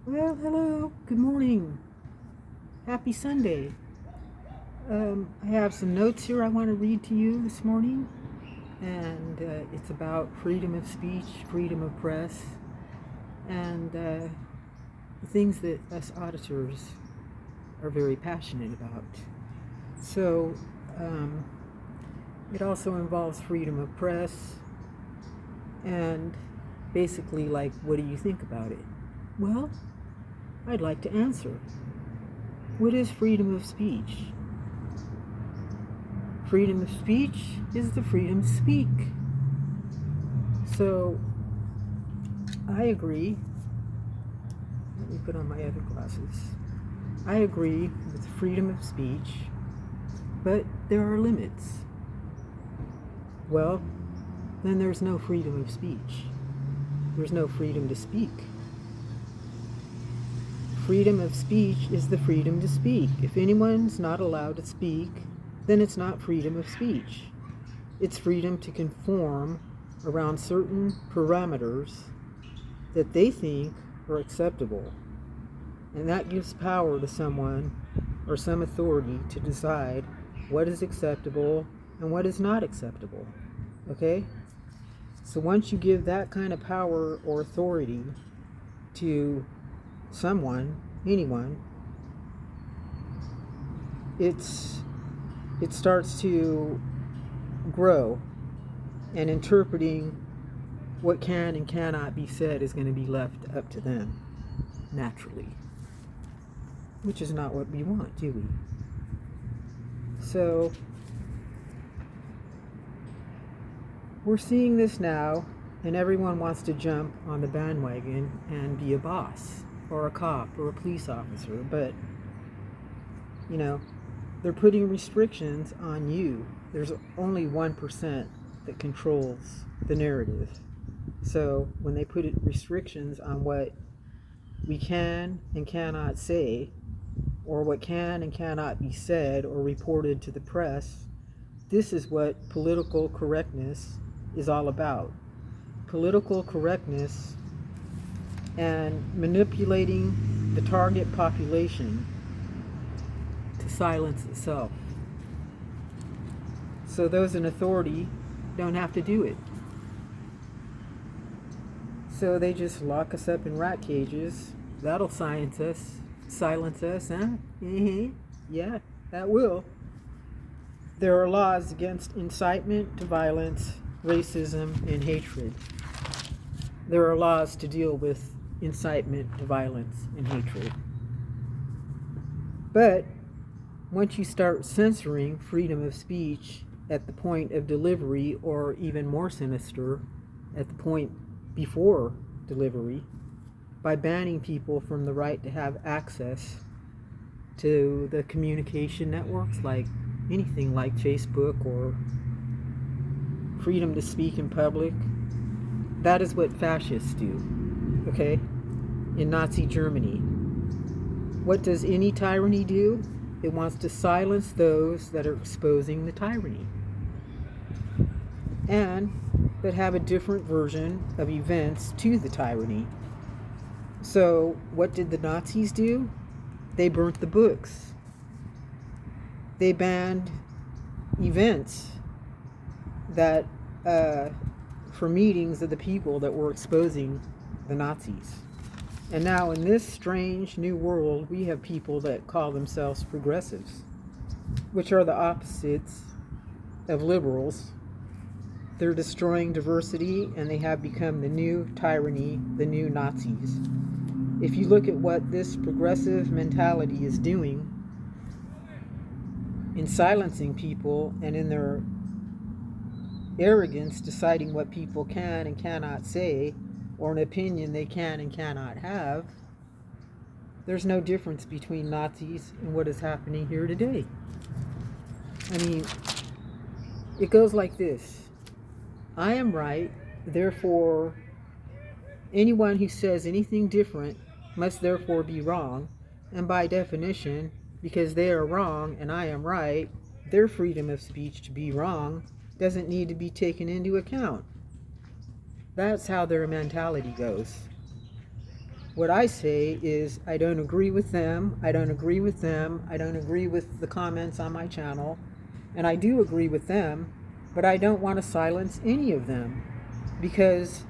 Well, hello, good morning, happy Sunday. I have some notes here I want to read to you this morning, and it's about freedom of speech, freedom of press, and the things that us auditors are very passionate about. So, um, it also involves freedom of press, and basically, like, what do you think about it? Well, I'd like to answer. What is freedom of speech? Freedom of speech is the freedom to speak. So I agree. Let me put on my other glasses. I agree with freedom of speech, but there are limits. Well, then there's no freedom of speech. There's no freedom to speak. Freedom of speech is the freedom to speak. If anyone's not allowed to speak, then it's not freedom of speech. It's freedom to conform around certain parameters that they think are acceptable. And that gives power to someone or some authority to decide what is acceptable and what is not acceptable. Okay? So once you give that kind of power or authority to someone, anyone, it starts to grow, and interpreting what can and cannot be said is going to be left up to them naturally, which is not what we want, do we? So we're seeing this now, and everyone wants to jump on the bandwagon and be a boss or a cop or a police officer, but you know, they're putting restrictions on you. There's only 1% that controls the narrative. So when they put restrictions on what we can and cannot say, or what can and cannot be said or reported to the press, this is what political correctness is all about. Political correctness and manipulating the target population to silence itself. So those in authority don't have to do it. So they just lock us up in rat cages. That'll silence us, huh? Mm-hmm. Yeah, that will. There are laws against incitement to violence, racism, and hatred. There are laws to deal with incitement to violence and hatred. But once you start censoring freedom of speech at the point of delivery, or even more sinister, at the point before delivery, by banning people from the right to have access to the communication networks, like anything like Facebook, or freedom to speak in public, that is what fascists do, okay? In Nazi Germany. What does any tyranny do? It wants to silence those that are exposing the tyranny, and that have a different version of events to the tyranny. So what did the Nazis do? They burnt the books. They banned events that for meetings of the people that were exposing the Nazis. And now in this strange new world, we have people that call themselves progressives, which are the opposites of liberals. They're destroying diversity, and they have become the new tyranny, the new Nazis. If you look at what this progressive mentality is doing in silencing people, and in their arrogance deciding what people can and cannot say, or an opinion they can and cannot have, there's no difference between Nazis and what is happening here today. I mean, it goes like this: I am right, therefore anyone who says anything different must therefore be wrong, and by definition, because they are wrong and I am right, their freedom of speech to be wrong doesn't need to be taken into account. That's how their mentality goes. what I say is I don't agree with them, I don't agree with them, I don't agree with the comments on my channel, and I do agree with them, but I don't want to silence any of them, because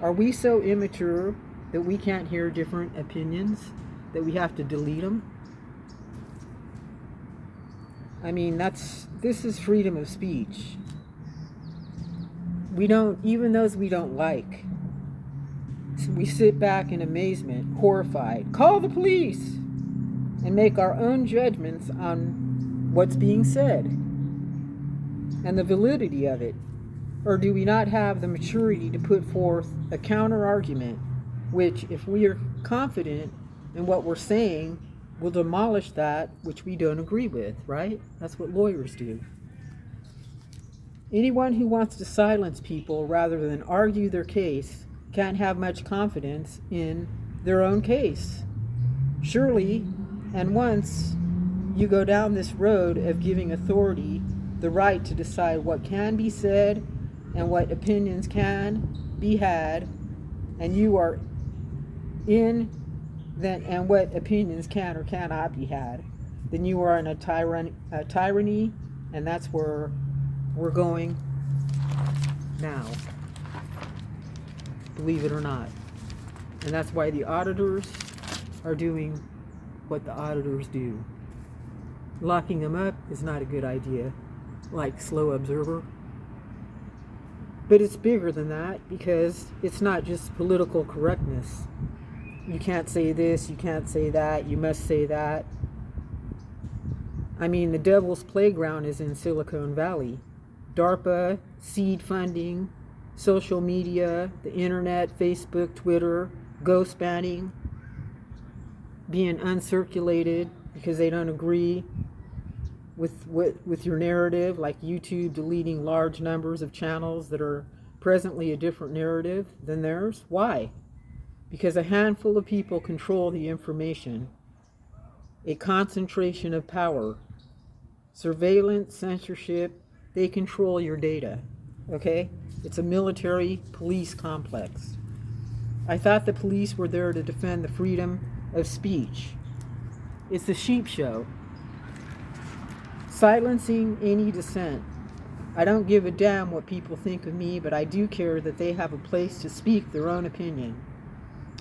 are we so immature that we can't hear different opinions, that we have to delete them? I mean, this is freedom of speech. We don't, even those we don't like, we sit back in amazement, horrified, call the police, and make our own judgments on what's being said and the validity of it. Or do we not have the maturity to put forth a counter argument, which, if we are confident in what we're saying, will demolish that which we don't agree with, right? That's what lawyers do. Anyone who wants to silence people rather than argue their case can't have much confidence in their own case. Surely, and once you go down this road of giving authority the right to decide what can be said and what opinions can be had, and you are in that, and what opinions can or cannot be had, then you are in a tyranny, and that's where we're going now, believe it or not. And that's why the auditors are doing what the auditors do. Locking them up is not a good idea, like Slow Observer. But it's bigger than that, because it's not just political correctness. You can't say this, you can't say that, you must say that. I mean, the devil's playground is in Silicon Valley. DARPA, seed funding, social media, the internet, Facebook, Twitter, ghost banning, being uncirculated because they don't agree with your narrative, like YouTube deleting large numbers of channels that are presently a different narrative than theirs. Why? Because a handful of people control the information. A concentration of power. Surveillance, censorship, they control your data. Okay? It's a military police complex. I thought the police were there to defend the freedom of speech. It's a sheep show. Silencing any dissent. I don't give a damn what people think of me, but I do care that they have a place to speak their own opinion.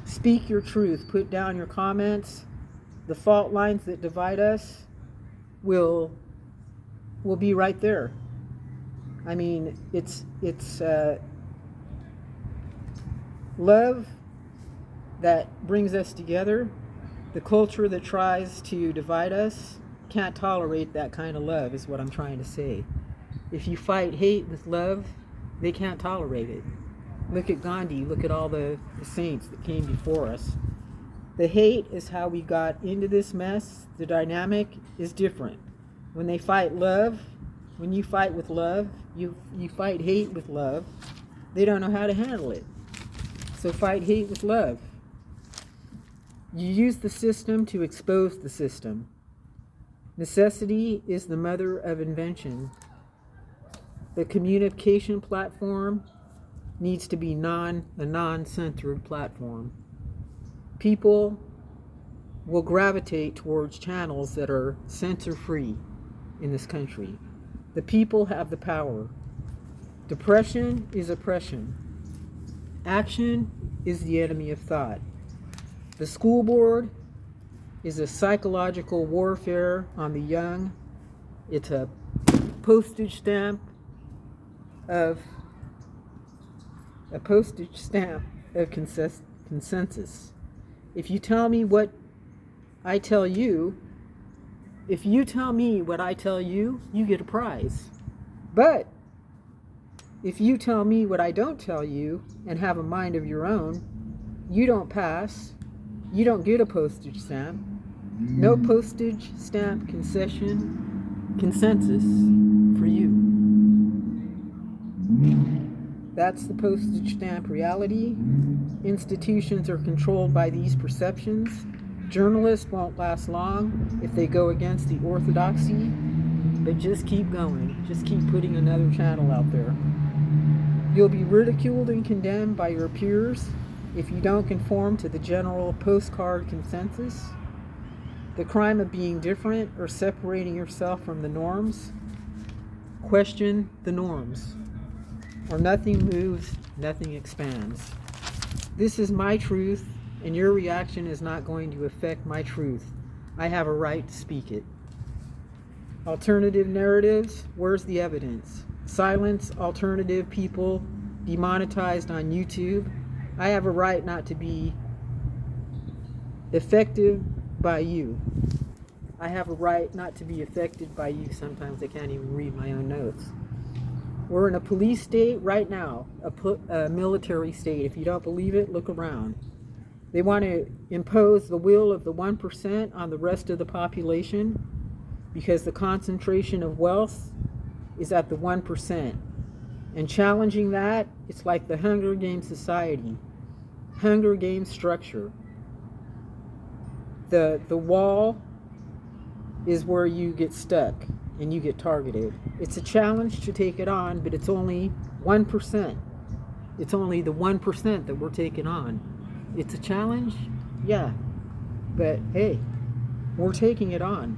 Speak your truth. Put down your comments. The fault lines that divide us will be right there. I mean, it's love that brings us together. The culture that tries to divide us can't tolerate that kind of love, is what I'm trying to say. If you fight hate with love, they can't tolerate it. Look at Gandhi. Look at all the saints that came before us. The hate is how we got into this mess. The dynamic is different. When they fight love, when you fight with love, you fight hate with love, they don't know how to handle it. So fight hate with love. You use the system to expose the system. Necessity is the mother of invention. The communication platform needs to be a non-censored platform. People will gravitate towards channels that are censor-free in this country. The people have the power. Depression is oppression. Action is the enemy of thought. The school board is a psychological warfare on the young. It's a postage stamp of consensus. If you tell me what I tell you, if you tell me what I tell you, you get a prize. But if you tell me what I don't tell you and have a mind of your own, you don't pass. You don't get a postage stamp. No postage stamp consensus for you. That's the postage stamp reality. Institutions are controlled by these perceptions. Journalists won't last long if they go against the orthodoxy, but just keep going. Just keep putting another channel out there. You'll be ridiculed and condemned by your peers if you don't conform to the general postcard consensus, the crime of being different or separating yourself from the norms, question the norms, or nothing moves, nothing expands. This is my truth, and your reaction is not going to affect my truth. I have a right to speak it. Alternative narratives, where's the evidence? Silence alternative people demonetized on YouTube. I have a right not to be affected by you. I have a right not to be affected by you. Sometimes I can't even read my own notes. We're in a police state right now, a military state. If you don't believe it, look around. They want to impose the will of the 1% on the rest of the population because the concentration of wealth is at the 1%. And challenging that, it's like the Hunger Games society, Hunger Games structure. The wall is where you get stuck and you get targeted. It's a challenge to take it on, but it's only 1%. It's only the 1% that we're taking on. It's a challenge, yeah, but hey, we're taking it on.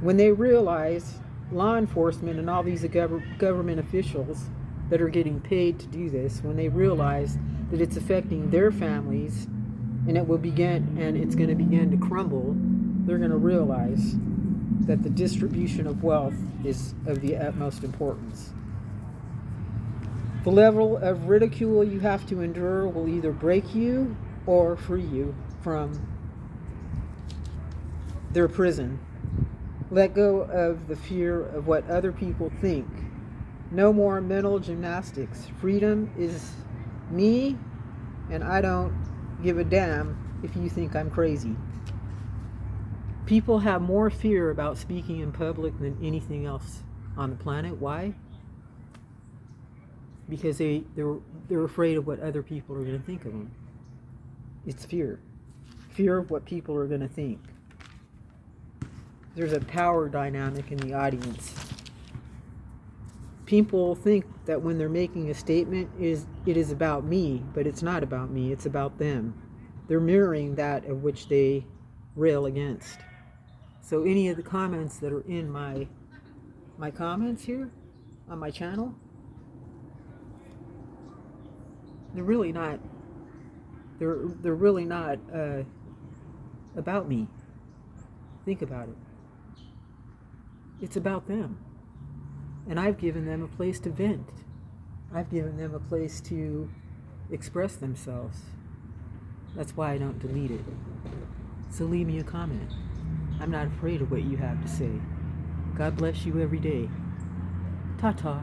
When they realize, law enforcement and all these government officials that are getting paid to do this, when they realize that it's affecting their families and it's going to begin to crumble, they're going to realize that the distribution of wealth is of the utmost importance. The level of ridicule you have to endure will either break you or free you from their prison. Let go of the fear of what other people think. No more mental gymnastics. Freedom is me, and I don't give a damn if you think I'm crazy. People have more fear about speaking in public than anything else on the planet. Why? Because they're afraid of what other people are going to think of them. It's fear. Fear of what people are going to think. There's a power dynamic in the audience. People think that when they're making a statement, it is about me, but it's not about me, it's about them. They're mirroring that of which they rail against. So any of the comments that are in my comments here on my channel, they're really not about me. Think about it. It's about them. And I've given them a place to vent. I've given them a place to express themselves. That's why I don't delete it. So leave me a comment. I'm not afraid of what you have to say. God bless you every day. Ta-ta.